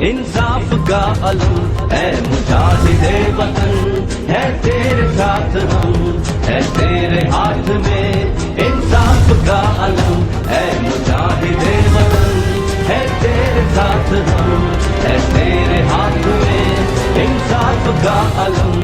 इंसाफ का अलम है मुजाहिदे वतन, है तेरे साथ हम, है तेरे हाथ में। इंसाफ का अलम है मुजाहिदे वतन, है तेरे साथ हम, है तेरे हाथ में। इंसाफ का अलम।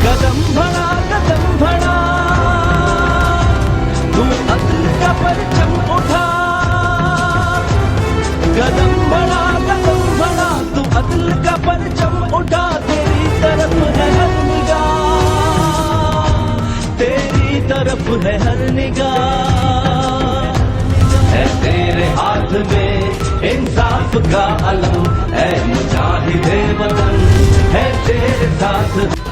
कदम बढ़ा तू अदल का परचम उठा, कदम बढ़ा तू अदल का परचम उठा। तेरी तरफ है हर निगाह, तेरी तरफ है हर निगाह, है तेरे हाथ में। इंसाफ का अलम है मुजाहिदे वतन, है तेरे साथ।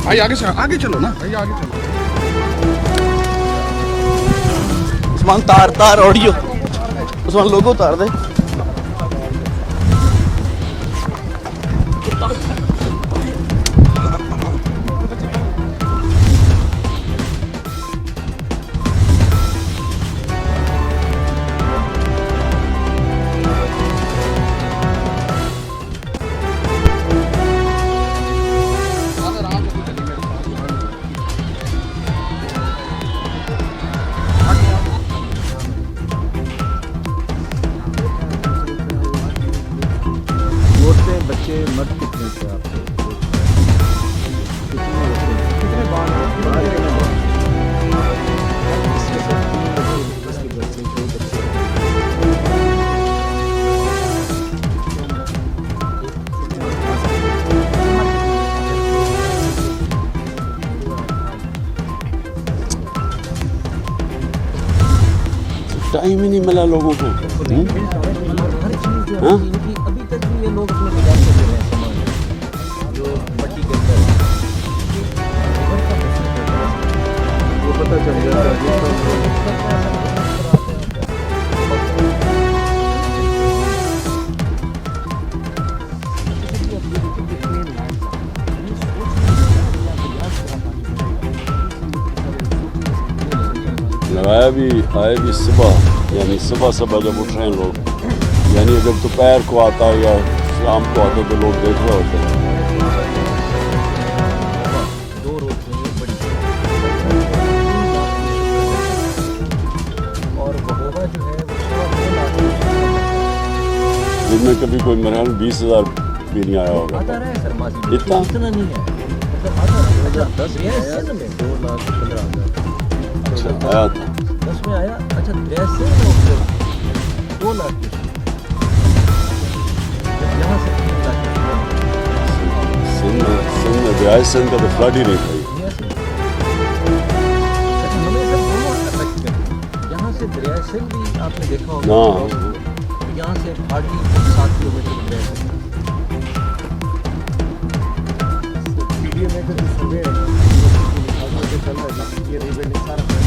भाई आगे चलो ना भाई, आगे चलो। उस्मान तार ऑडियो, उस्मान लोगो उतार दे। बच्चे मर्द कितने थे आपके? कितने बाल टाइम ही नहीं मिला लोगों को। हाँ? अभी तक भी ये लोग अपने बाजार से दे रहे हैं सामान जो मट्टी के अंदर वो पता चल जाता है। लगाया भी आए भी सुबह, यानी सुबह जब उठ रहे हैं लोग, यानी अगर दोपहर को आता या शाम को आता तो लोग देख रहे होते हैं। जिनमें कभी कोई मेरे 20,000 भी नहीं आया होगा। इतना नहीं है, मतलब 2 लाख 15,000। अच्छा आया था 10 में आया। अच्छा 10 से 2 लाख यहाँ से 3 लाख। सिंध में ब्याज सिंध का तो फ्लड ही नहीं था। हमें सब दोनों अफेक्ट करते हैं। यहाँ से दरिया सिंध भी आपने देखा होगा हाँ। यहाँ से हार्डली 7 किलोमीटर की दरिया सिंध। वीडियो में तो सर्वे है ये रिबिल्डिंग सारा